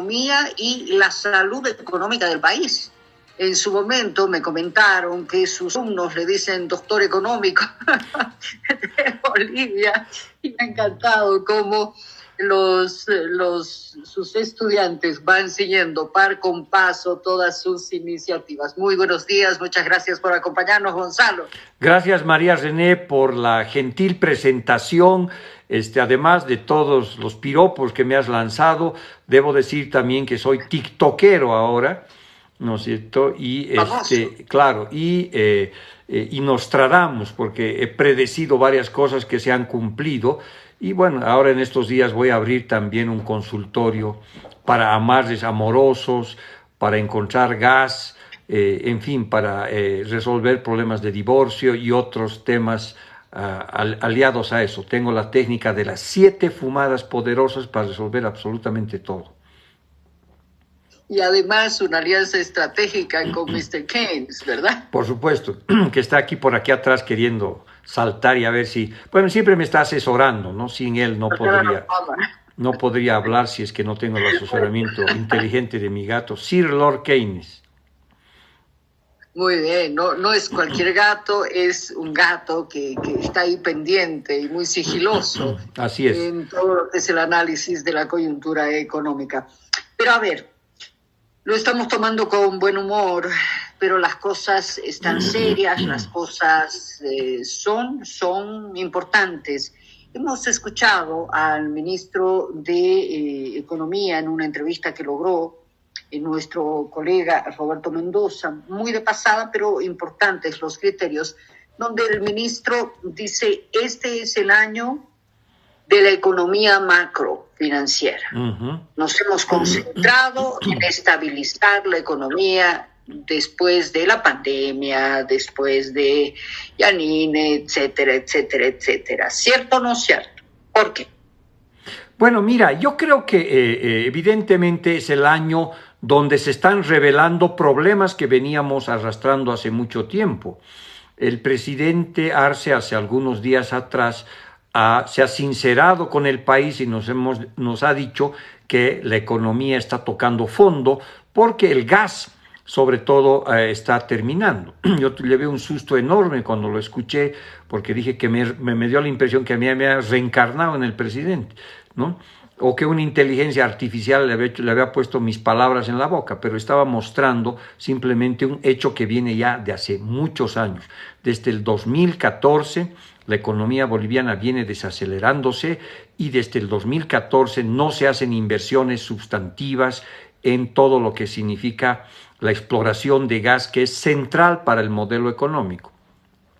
economía y la salud económica del país. En su momento me comentaron que sus alumnos le dicen doctor económico de Bolivia, y me ha encantado cómo sus estudiantes van siguiendo par con paso todas sus iniciativas. Muy buenos días, muchas gracias por acompañarnos, Gonzalo. Gracias, María René, por la gentil presentación. Además de todos los piropos que me has lanzado, debo decir también que soy tiktokero ahora, ¿no es cierto? Y claro, y Nostradamus, porque he predecido varias cosas que se han cumplido. Y bueno, ahora en estos días voy a abrir también un consultorio para amarres amorosos, para encontrar gas, en fin, para resolver problemas de divorcio y otros temas aliados a eso. Tengo la técnica de las 7 fumadas poderosas para resolver absolutamente todo. Y además una alianza estratégica con Mr. Keynes, ¿verdad? Por supuesto, que está por aquí atrás queriendo saltar y a ver si... Bueno, siempre me está asesorando, ¿no? Sin él no podría hablar si es que no tengo el asesoramiento inteligente de mi gato, Sir Lord Keynes. Muy bien, no es cualquier gato, es un gato que está ahí pendiente y muy sigiloso. Así es. En todo lo que es el análisis de la coyuntura económica. Pero a ver, lo estamos tomando con buen humor, pero las cosas están serias, las cosas son importantes. Hemos escuchado al ministro de Economía en una entrevista que logró nuestro colega Roberto Mendoza, muy de pasada, pero importantes los criterios, donde el ministro dice, este es el año de la economía macrofinanciera. Nos hemos concentrado en estabilizar la economía después de la pandemia, después de Yanine, etcétera, etcétera, etcétera. ¿Cierto o no cierto? ¿Por qué? Bueno, mira, yo creo que evidentemente es el año donde se están revelando problemas que veníamos arrastrando hace mucho tiempo. El presidente Arce hace algunos días atrás se ha sincerado con el país y nos ha dicho que la economía está tocando fondo porque el gas, sobre todo, está terminando. Yo le veo un susto enorme cuando lo escuché porque dije que me dio la impresión que a mí me había reencarnado en el presidente, ¿no? O que una inteligencia artificial le había puesto mis palabras en la boca, pero estaba mostrando simplemente un hecho que viene ya de hace muchos años. Desde el 2014 la economía boliviana viene desacelerándose y desde el 2014 no se hacen inversiones sustantivas en todo lo que significa la exploración de gas, que es central para el modelo económico.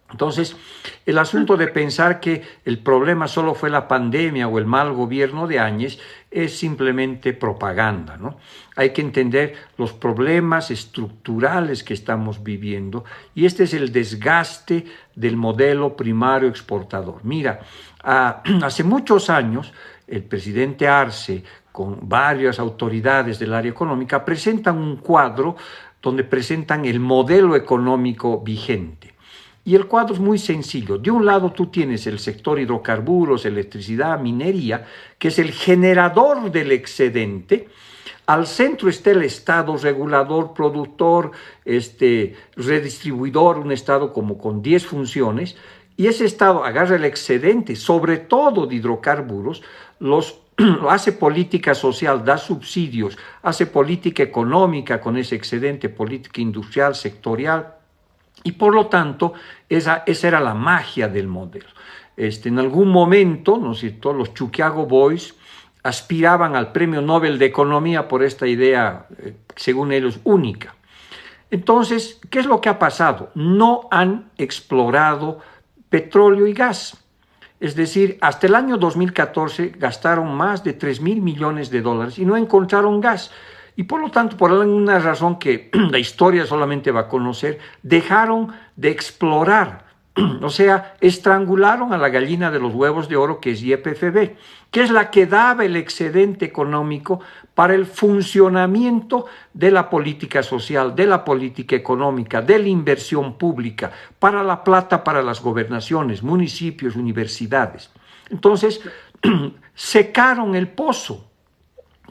Entonces, el asunto de pensar que el problema solo fue la pandemia o el mal gobierno de Áñez es simplemente propaganda, ¿no? Hay que entender los problemas estructurales que estamos viviendo y este es el desgaste del modelo primario exportador. Mira, hace muchos años el presidente Arce con varias autoridades del área económica presentan un cuadro donde presentan el modelo económico vigente. Y el cuadro es muy sencillo. De un lado tú tienes el sector hidrocarburos, electricidad, minería, que es el generador del excedente. Al centro está el Estado regulador, productor, redistribuidor, un Estado como con 10 funciones. Y ese Estado agarra el excedente, sobre todo de hidrocarburos, hace política social, da subsidios, hace política económica con ese excedente, política industrial, sectorial. Y por lo tanto, esa era la magia del modelo. En algún momento, ¿no es cierto?, los Chuquiago Boys aspiraban al Premio Nobel de Economía por esta idea, según ellos, única. Entonces, ¿qué es lo que ha pasado? No han explorado petróleo y gas. Es decir, hasta el año 2014 gastaron más de 3.000 millones de dólares y no encontraron gas. Y por lo tanto, por alguna razón que la historia solamente va a conocer, dejaron de explorar, o sea, estrangularon a la gallina de los huevos de oro que es YPFB, que es la que daba el excedente económico para el funcionamiento de la política social, de la política económica, de la inversión pública, para la plata para las gobernaciones, municipios, universidades. Entonces, secaron el pozo.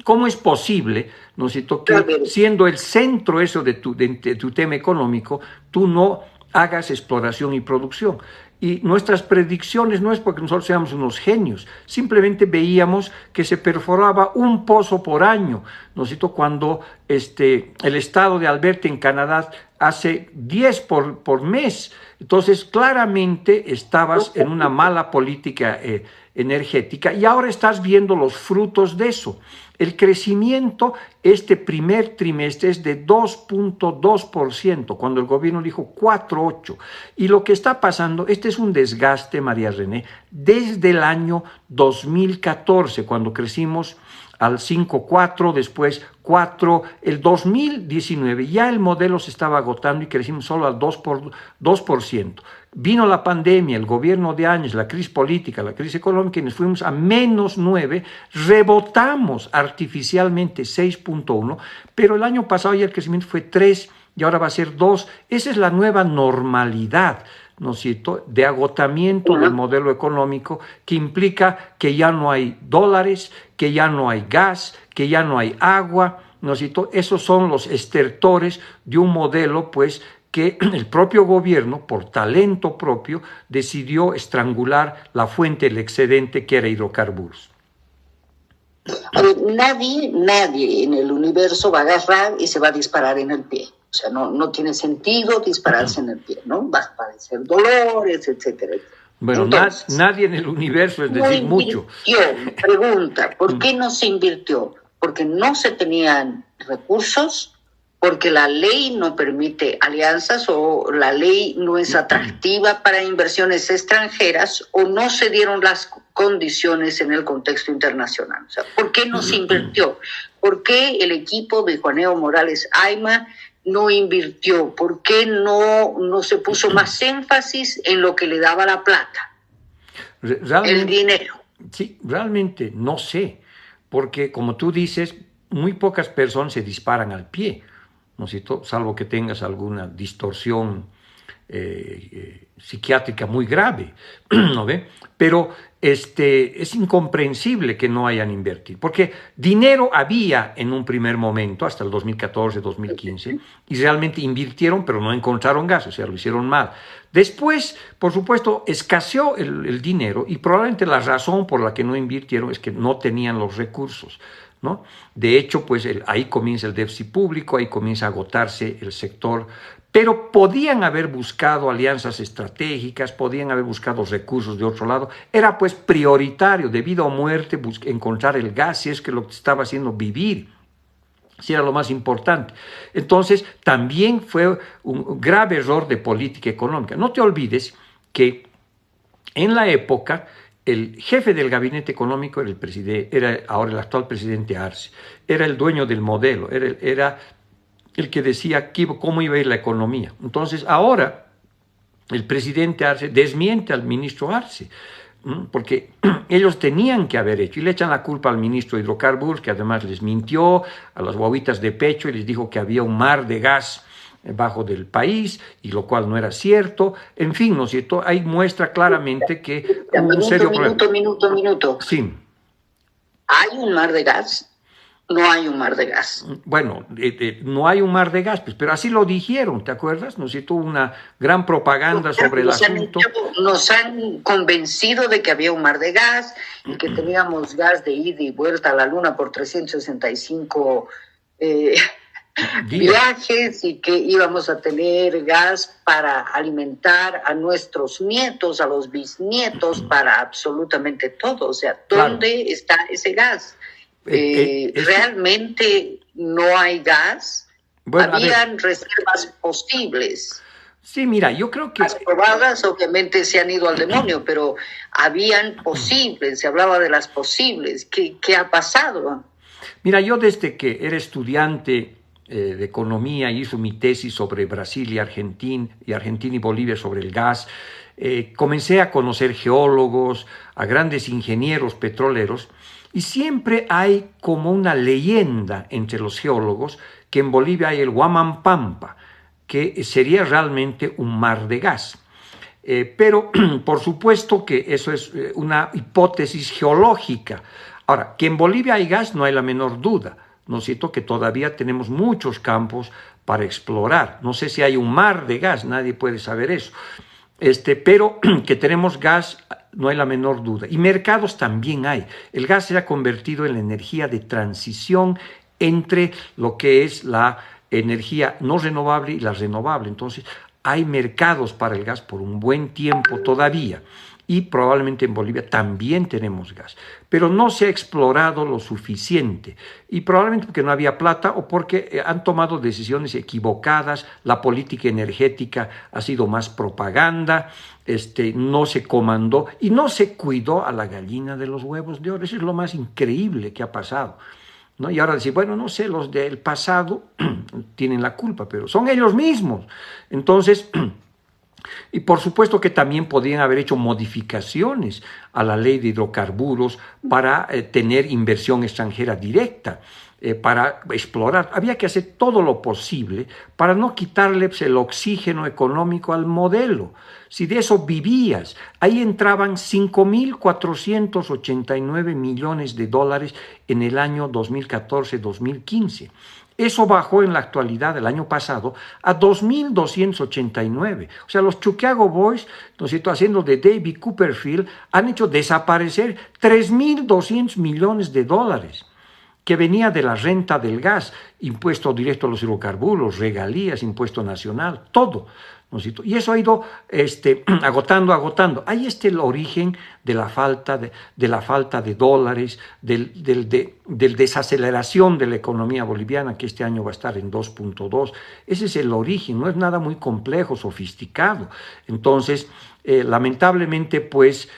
¿Cómo es posible, ¿no es cierto?, que siendo el centro eso de tu tema económico, tú no hagas exploración y producción? Y nuestras predicciones no es porque nosotros seamos unos genios, simplemente veíamos que se perforaba un pozo por año, ¿no es cierto?, cuando el estado de Alberta en Canadá hace 10 por mes. Entonces, claramente estabas en una mala política energética y ahora estás viendo los frutos de eso. El crecimiento este primer trimestre es de 2.2%, cuando el gobierno dijo 4.8%. Y lo que está pasando, este es un desgaste, María René, desde el año 2014, cuando crecimos al 5.4%, después 4%, el 2019 ya el modelo se estaba agotando y crecimos solo al 2%. Vino la pandemia, el gobierno de Áñez, la crisis política, la crisis económica y nos fuimos a -9%, rebotamos artificialmente 6.1%, pero el año pasado ya el crecimiento fue 3% y ahora va a ser 2%. Esa es la nueva normalidad, ¿no es cierto?, de agotamiento del modelo económico, que implica que ya no hay dólares, que ya no hay gas, que ya no hay agua, ¿no es cierto? Esos son los estertores de un modelo, pues, que el propio gobierno, por talento propio, decidió estrangular la fuente del excedente, que era hidrocarburos. A ver, nadie en el universo va a agarrar y se va a disparar en el pie. O sea, no tiene sentido dispararse en el pie, ¿no? Va a padecer dolores, etcétera, etcétera. Bueno, entonces, nadie en el universo, es decir, mucho. Pregunta, ¿por qué no se invirtió? Porque no se tenían recursos, porque la ley no permite alianzas o la ley no es atractiva para inversiones extranjeras o no se dieron las condiciones en el contexto internacional. O sea, ¿por qué no se invirtió? ¿Por qué el equipo de Juan Evo Morales Ayma no invirtió? ¿Por qué no se puso más énfasis en lo que le daba la plata? El dinero. Sí, realmente no sé, porque como tú dices, muy pocas personas se disparan al pie, ¿no es cierto?, salvo que tengas alguna distorsión psiquiátrica muy grave, ¿no ve? Pero es incomprensible que no hayan invertido, porque dinero había en un primer momento, hasta el 2014, 2015, y realmente invirtieron, pero no encontraron gas, o sea, lo hicieron mal. Después, por supuesto, escaseó el dinero, y probablemente la razón por la que no invirtieron es que no tenían los recursos, ¿no? De hecho, pues ahí comienza el déficit público, ahí comienza a agotarse el sector, pero podían haber buscado alianzas estratégicas, podían haber buscado recursos de otro lado. Era pues prioritario, de vida o muerte, encontrar el gas, si es que lo que estaba haciendo vivir, si era lo más importante. Entonces, también fue un grave error de política económica. No te olvides que en la época el jefe del gabinete económico era ahora el actual presidente Arce, era el dueño del modelo, era el que decía cómo iba a ir la economía. Entonces, ahora el presidente Arce desmiente al ministro Arce, porque ellos tenían que haber hecho, y le echan la culpa al ministro de Hidrocarburos, que además les mintió a las guaguitas de pecho y les dijo que había un mar de gas bajo del país, y lo cual no era cierto. En fin, ¿no es cierto? Ahí muestra claramente que hubo un serio problema. Minuto. Sí. ¿Hay un mar de gas? No hay un mar de gas. Bueno, no hay un mar de gas, pues, pero así lo dijeron, ¿te acuerdas? ¿No es cierto? Una gran propaganda sobre el asunto. Nos han convencido de que había un mar de gas y que teníamos gas de ida y vuelta a la luna por 365 viajes, y que íbamos a tener gas para alimentar a nuestros nietos, a los bisnietos, para absolutamente todo. O sea, ¿dónde está ese gas? Realmente no hay gas. Bueno, habían reservas posibles. Sí, mira, yo creo que... Las probadas obviamente se han ido al demonio, pero habían posibles, se hablaba de las posibles. ¿Qué ha pasado? Mira, yo desde que era estudiante de economía, hizo mi tesis sobre Brasil y Argentina y Bolivia sobre el gas, comencé a conocer geólogos, a grandes ingenieros petroleros, y siempre hay como una leyenda entre los geólogos que en Bolivia hay el Huamampampa, que sería realmente un mar de gas. Pero por supuesto que eso es una hipótesis geológica. Ahora, que en Bolivia hay gas, no hay la menor duda, ¿no es cierto? Que todavía tenemos muchos campos para explorar. No sé si hay un mar de gas, nadie puede saber eso. Pero que tenemos gas, no hay la menor duda. Y mercados también hay. El gas se ha convertido en la energía de transición entre lo que es la energía no renovable y la renovable. Entonces, hay mercados para el gas por un buen tiempo todavía. Y probablemente en Bolivia también tenemos gas, pero no se ha explorado lo suficiente, y probablemente porque no había plata o porque han tomado decisiones equivocadas. La política energética ha sido más propaganda, no se comandó y no se cuidó a la gallina de los huevos de oro. Eso es lo más increíble que ha pasado, ¿no? Y ahora decir, bueno, no sé, los del pasado tienen la culpa, pero son ellos mismos. Entonces, y por supuesto que también podrían haber hecho modificaciones a la ley de hidrocarburos para tener inversión extranjera directa, para explorar. Había que hacer todo lo posible para no quitarle el oxígeno económico al modelo. Si de eso vivías, ahí entraban 5.489 millones de dólares en el año 2014-2015. Eso bajó en la actualidad, el año pasado, a 2.289. O sea, los Chicago Boys, ¿no es cierto?, haciendo de David Copperfield, han hecho desaparecer 3.200 millones de dólares que venía de la renta del gas, impuesto directo a los hidrocarburos, regalías, impuesto nacional, todo, ¿no es cierto? Y eso ha ido agotando. Ahí está el origen de la falta de dólares, del desaceleración de la economía boliviana, que este año va a estar en 2.2. Ese es el origen, no es nada muy complejo, sofisticado. Entonces, lamentablemente, pues,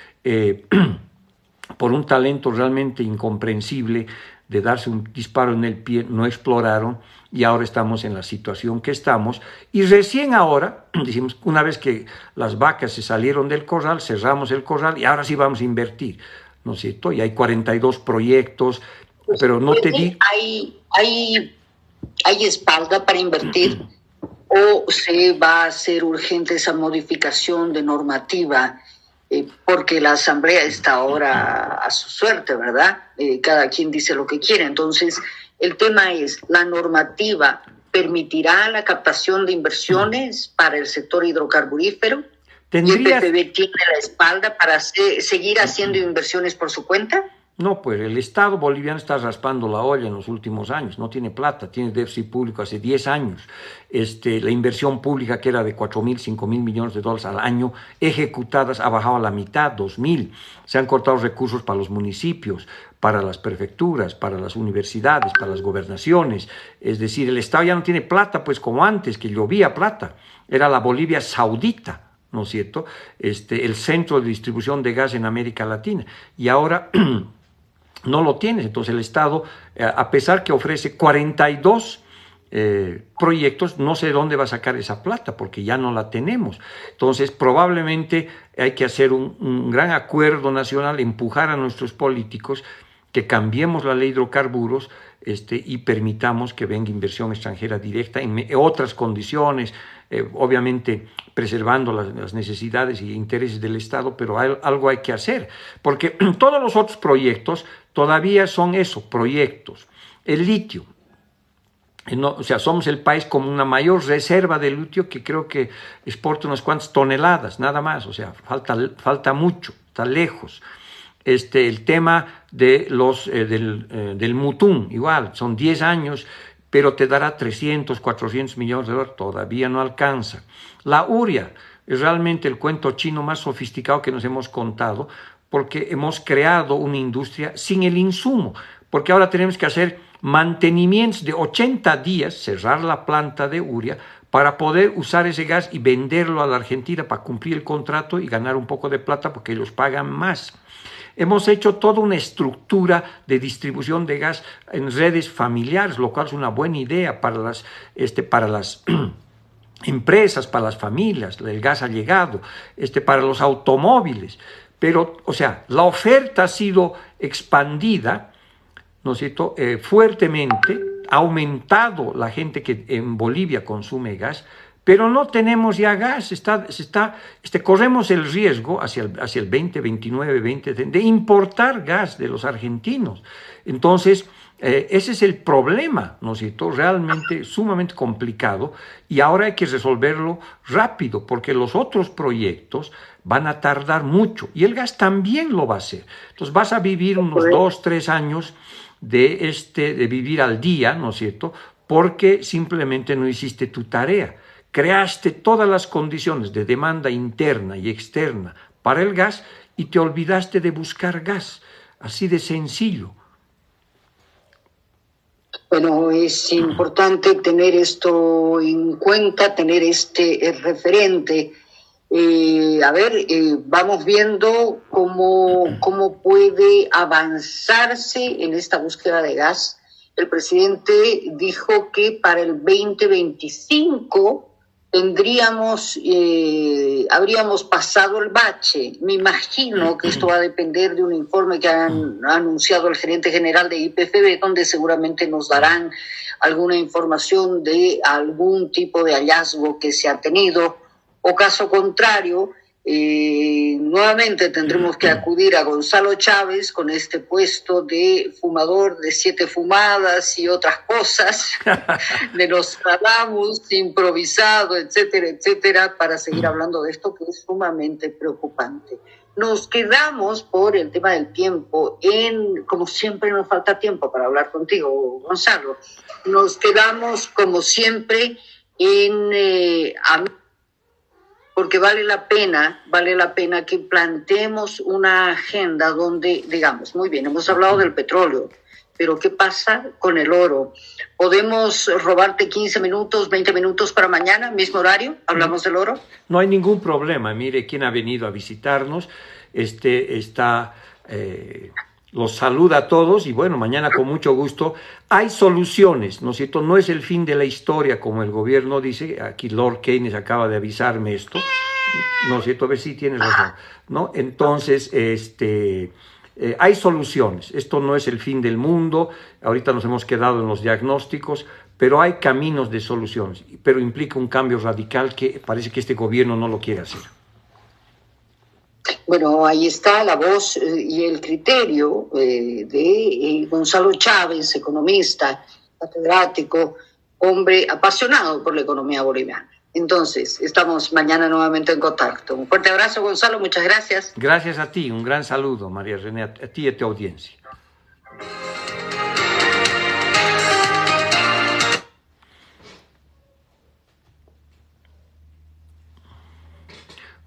por un talento realmente incomprensible de darse un disparo en el pie, no exploraron, y ahora estamos en la situación que estamos. Y recién ahora, decimos, una vez que las vacas se salieron del corral, cerramos el corral y ahora sí vamos a invertir, ¿no es cierto? Y hay 42 proyectos, pero no te digo... ¿Hay espalda para invertir o se va a hacer urgente esa modificación de normativa? Porque la Asamblea está ahora a su suerte, ¿verdad? Cada quien dice lo que quiere. Entonces, el tema es, ¿la normativa permitirá la captación de inversiones para el sector hidrocarburífero? ¿Y el PPB tiene la espalda para seguir haciendo inversiones por su cuenta? No, pues el Estado boliviano está raspando la olla en los últimos años, no tiene plata, tiene déficit público hace 10 años. La inversión pública, que era de 4.000, 5.000 millones de dólares al año, ejecutadas, ha bajado a la mitad, 2.000. Se han cortado recursos para los municipios, para las prefecturas, para las universidades, para las gobernaciones. Es decir, el Estado ya no tiene plata, pues como antes, que llovía plata. Era la Bolivia saudita, ¿no es cierto? El centro de distribución de gas en América Latina. Y ahora... no lo tienes. Entonces el Estado, a pesar que ofrece 42 proyectos, no sé dónde va a sacar esa plata, porque ya no la tenemos. Entonces probablemente hay que hacer un gran acuerdo nacional, empujar a nuestros políticos que cambiemos la ley de hidrocarburos y permitamos que venga inversión extranjera directa en otras condiciones, obviamente preservando las necesidades y intereses del Estado, pero algo hay que hacer, porque todos los otros proyectos todavía son eso, proyectos. El litio, o sea, somos el país con una mayor reserva de litio, que creo que exporta unas cuantas toneladas, nada más, o sea, falta mucho, está lejos. El tema de del Mutún, igual, son 10 años, pero te dará 300, 400 millones de dólares, todavía no alcanza. La urea es realmente el cuento chino más sofisticado que nos hemos contado, porque hemos creado una industria sin el insumo, porque ahora tenemos que hacer mantenimientos de 80 días, cerrar la planta de urea, para poder usar ese gas y venderlo a la Argentina para cumplir el contrato y ganar un poco de plata, porque ellos pagan más. Hemos hecho toda una estructura de distribución de gas en redes familiares, lo cual es una buena idea para las empresas, para las familias. El gas ha llegado, para los automóviles. Pero, o sea, la oferta ha sido expandida, ¿no es cierto?, fuertemente, ha aumentado la gente que en Bolivia consume gas, pero no tenemos ya gas, corremos el riesgo hacia el 2029, 2030 de importar gas de los argentinos. Entonces, ese es el problema, ¿no es cierto? Realmente sumamente complicado, y ahora hay que resolverlo rápido porque los otros proyectos van a tardar mucho y el gas también lo va a hacer. Entonces vas a vivir unos 2, 3 años de vivir al día, ¿no es cierto? Porque simplemente no hiciste tu tarea. Creaste todas las condiciones de demanda interna y externa para el gas y te olvidaste de buscar gas. Así de sencillo. Bueno, es importante tener esto en cuenta, tener este referente. Vamos viendo cómo puede avanzarse en esta búsqueda de gas. El presidente dijo que para el 2025 habríamos pasado el bache. Me imagino que esto va a depender de un informe que ha anunciado el gerente general de YPFB, donde seguramente nos darán alguna información de algún tipo de hallazgo que se ha tenido, o caso contrario, nuevamente tendremos que acudir a Gonzalo Chávez con este puesto de fumador de 7 fumadas y otras cosas, de Nostradamus, improvisado, etcétera, etcétera, para seguir hablando de esto que es sumamente preocupante. Nos quedamos por el tema del tiempo, como siempre nos falta tiempo para hablar contigo, Gonzalo, nos quedamos como siempre porque vale la pena que planteemos una agenda donde, digamos, muy bien, hemos hablado del petróleo, pero ¿qué pasa con el oro? ¿Podemos robarte 15 minutos, 20 minutos para mañana, mismo horario? ¿Hablamos del oro? No hay ningún problema. Mire quién ha venido a visitarnos. Los saluda a todos y bueno, mañana con mucho gusto. Hay soluciones, ¿no es cierto? No es el fin de la historia como el gobierno dice. Aquí Lord Keynes acaba de avisarme esto, ¿no es cierto? A ver si tienes razón, ¿no? Entonces, hay soluciones. Esto no es el fin del mundo. Ahorita nos hemos quedado en los diagnósticos, pero hay caminos de soluciones. Pero implica un cambio radical que parece que este gobierno no lo quiere hacer. Bueno, ahí está la voz y el criterio de Gonzalo Chávez, economista, catedrático, hombre apasionado por la economía boliviana. Entonces, estamos mañana nuevamente en contacto. Un fuerte abrazo, Gonzalo, muchas gracias. Gracias a ti, un gran saludo, María René, a ti y a tu audiencia.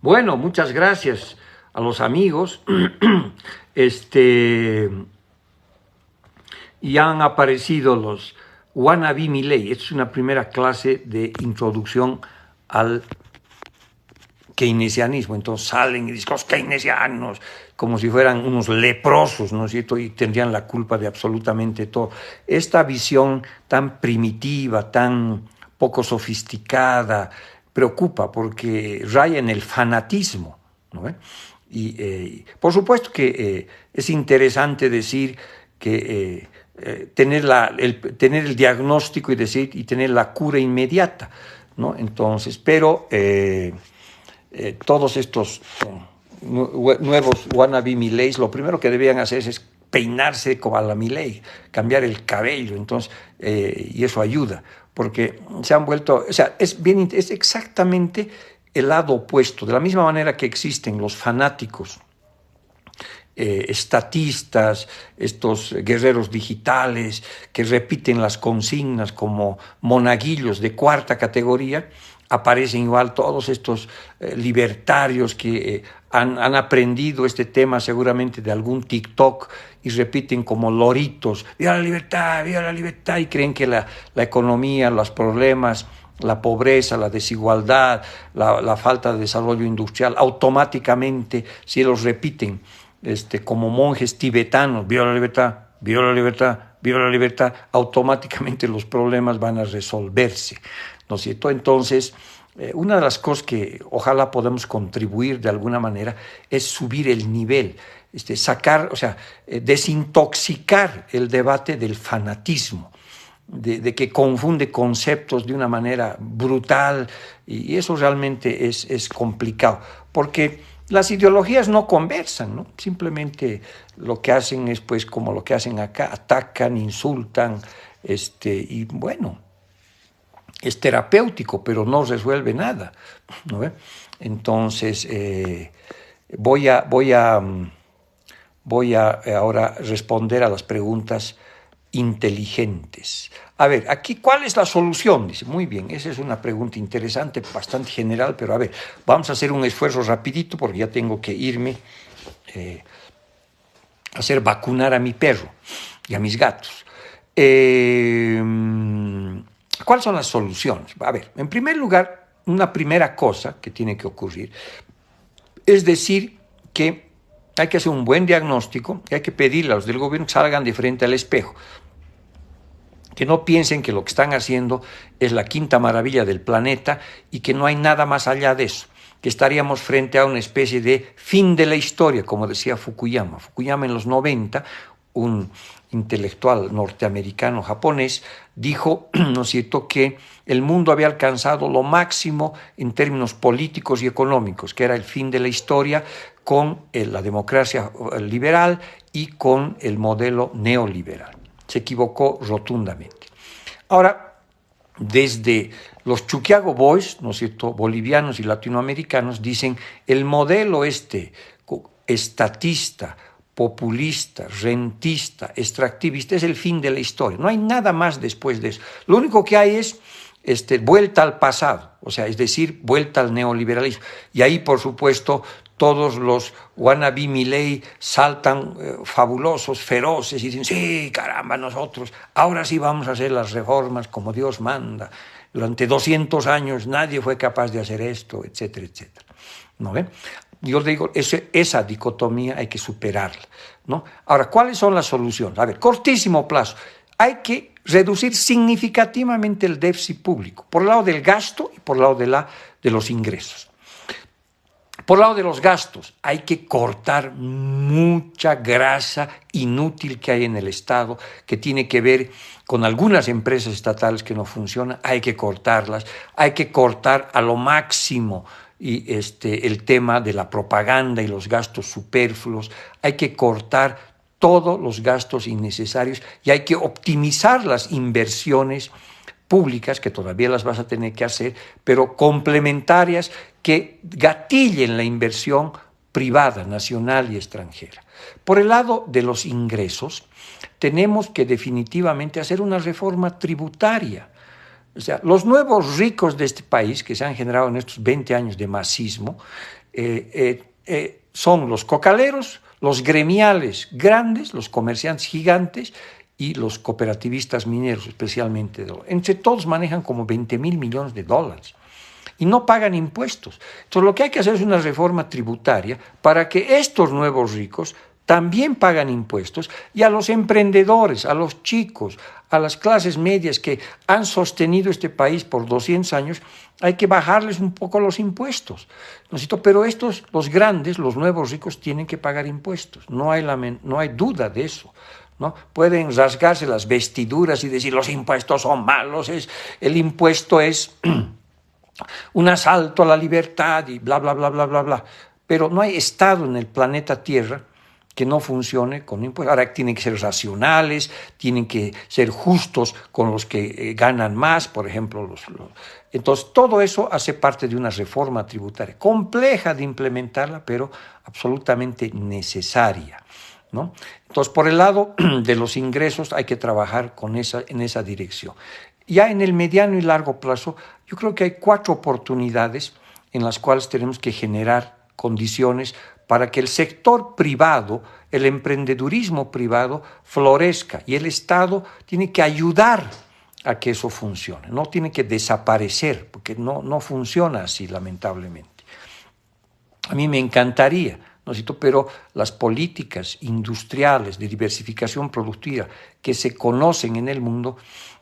Bueno, muchas gracias a los amigos, y han aparecido los Wannabe Milei. Esta es una primera clase de introducción al keynesianismo. Entonces salen y dicen los keynesianos como si fueran unos leprosos, ¿no es cierto? Y tendrían la culpa de absolutamente todo. Esta visión tan primitiva, tan poco sofisticada, preocupa porque raya en el fanatismo, ¿no? Y por supuesto que es interesante decir que tener el diagnóstico y tener la cura inmediata, ¿no? Entonces, pero todos estos nuevos wannabe Mileis, lo primero que debían hacer es peinarse como a la Milei, cambiar el cabello, entonces, y eso ayuda, porque se han vuelto, o sea, es exactamente el lado opuesto, de la misma manera que existen los fanáticos estatistas, estos guerreros digitales que repiten las consignas como monaguillos de 4ª categoría, aparecen igual todos estos libertarios que han aprendido este tema seguramente de algún TikTok y repiten como loritos, viva la libertad, y creen que la economía, los problemas, la pobreza, la desigualdad, la falta de desarrollo industrial, automáticamente, si los repiten como monjes tibetanos, viva la libertad, viva la libertad, viva la libertad, automáticamente los problemas van a resolverse, ¿no es cierto? Entonces, una de las cosas que ojalá podamos contribuir de alguna manera es subir el nivel, sacar, o sea, desintoxicar el debate del fanatismo. de que confunde conceptos de una manera brutal, y eso realmente es complicado, porque las ideologías no conversan, ¿no? Simplemente lo que hacen es, pues, como lo que hacen acá, atacan, insultan, y bueno, es terapéutico, pero no resuelve nada, ¿no ve? Entonces, voy a ahora responder a las preguntas inteligentes. A ver, aquí, ¿cuál es la solución? Dice, muy bien, esa es una pregunta interesante, bastante general, pero a ver, vamos a hacer un esfuerzo rapidito porque ya tengo que irme a hacer vacunar a mi perro y a mis gatos. ¿Cuáles son las soluciones? A ver, en primer lugar, una primera cosa que tiene que ocurrir es decir que hay que hacer un buen diagnóstico y hay que pedirle a los del gobierno que salgan de frente al espejo, que no piensen que lo que están haciendo es la quinta maravilla del planeta y que no hay nada más allá de eso, que estaríamos frente a una especie de fin de la historia, como decía Fukuyama. Fukuyama en los 90, un intelectual norteamericano-japonés, dijo, ¿no es cierto?, que el mundo había alcanzado lo máximo en términos políticos y económicos, que era el fin de la historia con la democracia liberal y con el modelo neoliberal. Se equivocó rotundamente. Ahora, desde los Chuquiago Boys, ¿no es cierto?, bolivianos y latinoamericanos, dicen el modelo estatista, populista, rentista, extractivista, es el fin de la historia. No hay nada más después de eso. Lo único que hay es vuelta al pasado, o sea, es decir, vuelta al neoliberalismo. Y ahí, por supuesto, todos los wannabe Milei saltan fabulosos, feroces, y dicen, sí, caramba, nosotros ahora sí vamos a hacer las reformas como Dios manda. Durante 200 años nadie fue capaz de hacer esto, etcétera, etcétera. ¿No ven? Yo digo, esa dicotomía hay que superarla, ¿no? Ahora, ¿cuáles son las soluciones? A ver, cortísimo plazo. Hay que reducir significativamente el déficit público, por el lado del gasto y por el lado de los ingresos. Por el lado de los gastos, hay que cortar mucha grasa inútil que hay en el Estado, que tiene que ver con algunas empresas estatales que no funcionan, hay que cortarlas, hay que cortar a lo máximo y el tema de la propaganda y los gastos superfluos, hay que cortar todos los gastos innecesarios y hay que optimizar las inversiones públicas, que todavía las vas a tener que hacer, pero complementarias que gatillen la inversión privada, nacional y extranjera. Por el lado de los ingresos, tenemos que definitivamente hacer una reforma tributaria. O sea, los nuevos ricos de este país, que se han generado en estos 20 años de masismo, son los cocaleros, los gremiales grandes, los comerciantes gigantes y los cooperativistas mineros, especialmente. Entre todos manejan como 20,000 millones de dólares y no pagan impuestos. Entonces, lo que hay que hacer es una reforma tributaria para que estos nuevos ricos también pagan impuestos, y a los emprendedores, a los chicos, a las clases medias que han sostenido este país por 200 años, hay que bajarles un poco los impuestos. Pero estos, los grandes, los nuevos ricos, tienen que pagar impuestos. No hay duda de eso, ¿no? Pueden rasgarse las vestiduras y decir los impuestos son malos, el impuesto es un asalto a la libertad y bla, bla, bla, bla, bla, bla. Pero no hay Estado en el planeta Tierra que no funcione con impuestos. Ahora tienen que ser racionales, tienen que ser justos con los que ganan más, por ejemplo. Entonces, todo eso hace parte de una reforma tributaria, compleja de implementarla, pero absolutamente necesaria, ¿no? Entonces, por el lado de los ingresos hay que trabajar en esa dirección. Ya en el mediano y largo plazo, yo creo que hay 4 oportunidades en las cuales tenemos que generar condiciones para que el sector privado, el emprendedurismo privado florezca, y el Estado tiene que ayudar a que eso funcione, no tiene que desaparecer, porque no funciona así, lamentablemente. A mí me encantaría, ¿no es cierto?, pero las políticas industriales de diversificación productiva que se conocen en el mundo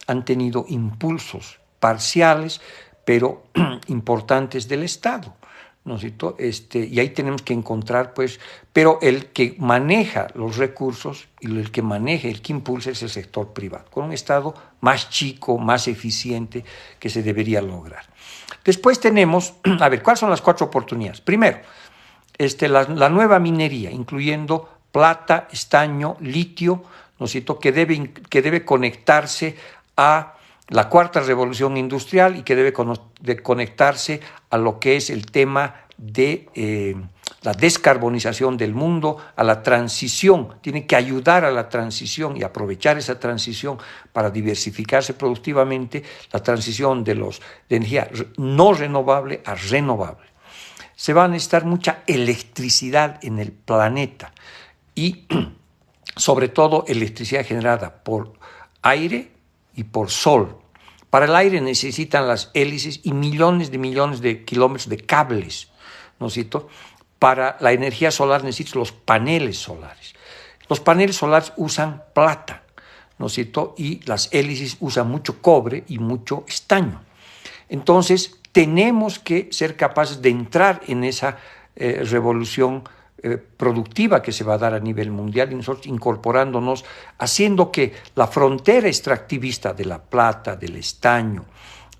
han tenido impulsos parciales, pero importantes del Estado, ¿no es cierto? Y ahí tenemos que encontrar, pues, pero el que maneja los recursos y el que maneja, el que impulsa es el sector privado, con un Estado más chico, más eficiente que se debería lograr. Después tenemos, a ver, ¿cuáles son las 4 oportunidades? Primero, la nueva minería, incluyendo plata, estaño, litio, ¿no es cierto?, que debe conectarse a la cuarta revolución industrial y que debe conectarse a lo que es el tema de la descarbonización del mundo, a la transición. Tiene que ayudar a la transición y aprovechar esa transición para diversificarse productivamente, la transición de energía no renovable a renovable. Se va a necesitar mucha electricidad en el planeta y sobre todo electricidad generada por aire y por sol. Para el aire necesitan las hélices y millones de kilómetros de cables, ¿no es cierto? Para la energía solar necesitan los paneles solares. Los paneles solares usan plata, ¿no es cierto? Y las hélices usan mucho cobre y mucho estaño. Entonces, tenemos que ser capaces de entrar en esa revolución productiva que se va a dar a nivel mundial y nosotros incorporándonos, haciendo que la frontera extractivista de la plata, del estaño,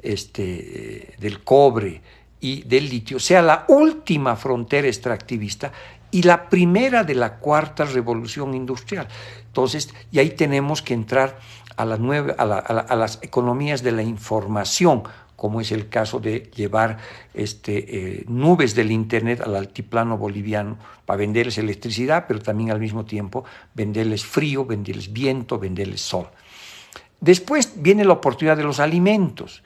del cobre y del litio sea la última frontera extractivista y la primera de la cuarta revolución industrial. Entonces, y ahí tenemos que entrar a las economías de la información, como es el caso de llevar nubes del Internet al altiplano boliviano para venderles electricidad, pero también al mismo tiempo venderles frío, venderles viento, venderles sol. Después viene la oportunidad de los alimentos,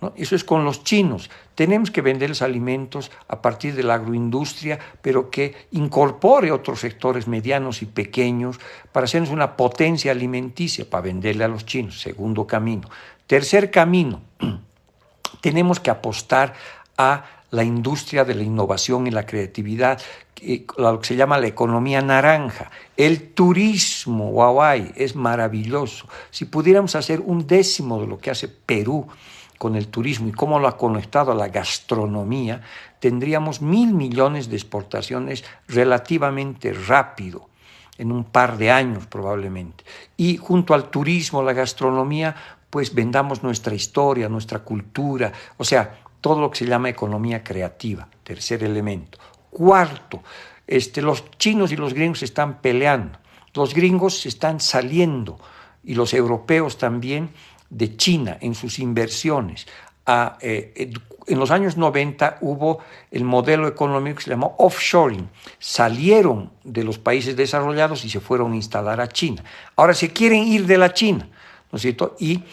¿no? Eso es con los chinos. Tenemos que venderles alimentos a partir de la agroindustria, pero que incorpore otros sectores medianos y pequeños para hacernos una potencia alimenticia para venderle a los chinos. Segundo camino. Tercer camino. Tenemos que apostar a la industria de la innovación y la creatividad, lo que se llama la economía naranja. El turismo, Huawei, es maravilloso. Si pudiéramos hacer 1/10 de lo que hace Perú con el turismo y cómo lo ha conectado a la gastronomía, tendríamos 1.000 millones de exportaciones relativamente rápido, en un par de años probablemente. Y junto al turismo, la gastronomía, pues vendamos nuestra historia, nuestra cultura, o sea, todo lo que se llama economía creativa, tercer elemento. Cuarto, los chinos y los gringos se están peleando, los gringos se están saliendo y los europeos también de China en sus inversiones. En los años 90 hubo el modelo económico que se llamó offshoring. Salieron de los países desarrollados y se fueron a instalar a China. Ahora se quieren ir de la China, ¿no es cierto? Y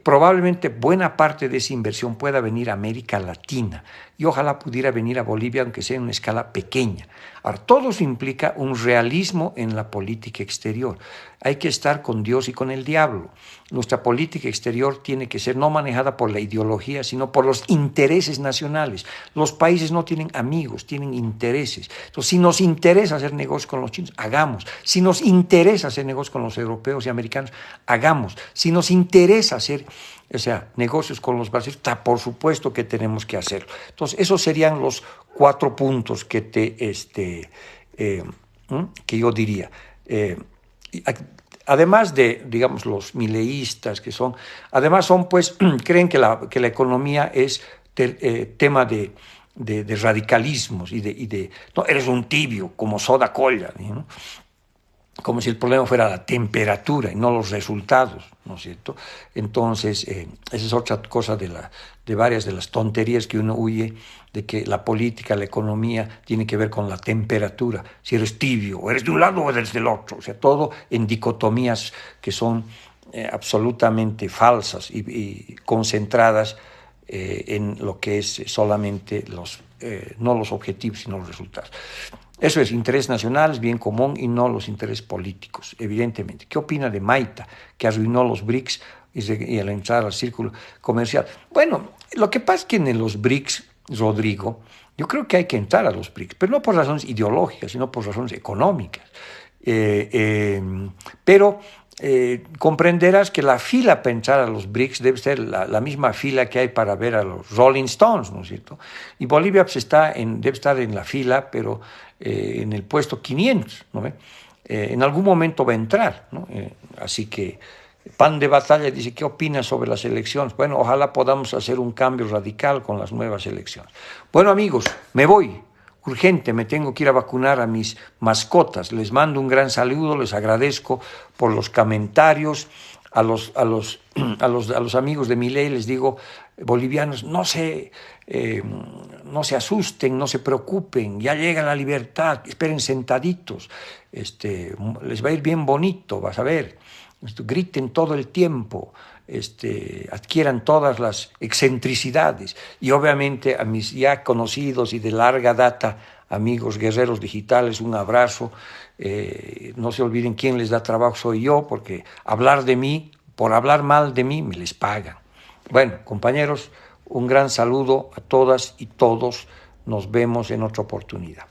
probablemente buena parte de esa inversión pueda venir a América Latina y ojalá pudiera venir a Bolivia, aunque sea en una escala pequeña. Ahora, todo eso implica un realismo en la política exterior. Hay que estar con Dios y con el diablo. Nuestra política exterior tiene que ser no manejada por la ideología, sino por los intereses nacionales. Los países no tienen amigos, tienen intereses. Entonces, si nos interesa hacer negocios con los chinos, hagamos. Si nos interesa hacer negocios con los europeos y americanos, hagamos. Si nos interesa hacer negocios con los brasileños, por supuesto que tenemos que hacerlo. Entonces, esos serían los 4 puntos que que yo diría. Además de, digamos, los mileístas además son, pues, creen que la economía es tema de radicalismos y no, eres un tibio, como soda colla, ¿no? Como si el problema fuera la temperatura y no los resultados, ¿no es cierto? Entonces, esa es otra cosa de varias de las tonterías que uno huye, de que la política, la economía tiene que ver con la temperatura, si eres tibio, o eres de un lado o eres del otro, o sea, todo en dicotomías que son absolutamente falsas y concentradas en lo que es solamente no los objetivos, sino los resultados. Eso es interés nacional, es bien común y no los intereses políticos, evidentemente. ¿Qué opina de Maita, que arruinó los BRICS y al entrar al círculo comercial? Bueno, lo que pasa es que en los BRICS, Rodrigo, yo creo que hay que entrar a los BRICS, pero no por razones ideológicas, sino por razones económicas. Pero comprenderás que la fila para entrar a los BRICS debe ser la misma fila que hay para ver a los Rolling Stones, ¿no es cierto? Y Bolivia pues, debe estar en la fila, pero en el puesto 500, ¿no ve? En algún momento va a entrar, ¿no? Así que Pan de Batalla dice, ¿qué opinas sobre las elecciones? Bueno, ojalá podamos hacer un cambio radical con las nuevas elecciones. Bueno, amigos, me voy. Urgente, me tengo que ir a vacunar a mis mascotas. Les mando un gran saludo, les agradezco por los comentarios. A los amigos de Milei les digo, bolivianos, no se asusten, no se preocupen, ya llega la libertad, esperen sentaditos, les va a ir bien bonito, vas a ver. Griten todo el tiempo, adquieran todas las excentricidades y obviamente a mis ya conocidos y de larga data amigos guerreros digitales, un abrazo. No se olviden quién les da trabajo soy yo, porque hablar de mí, por hablar mal de mí, me les pagan. Bueno, compañeros, un gran saludo a todas y todos. Nos vemos en otra oportunidad.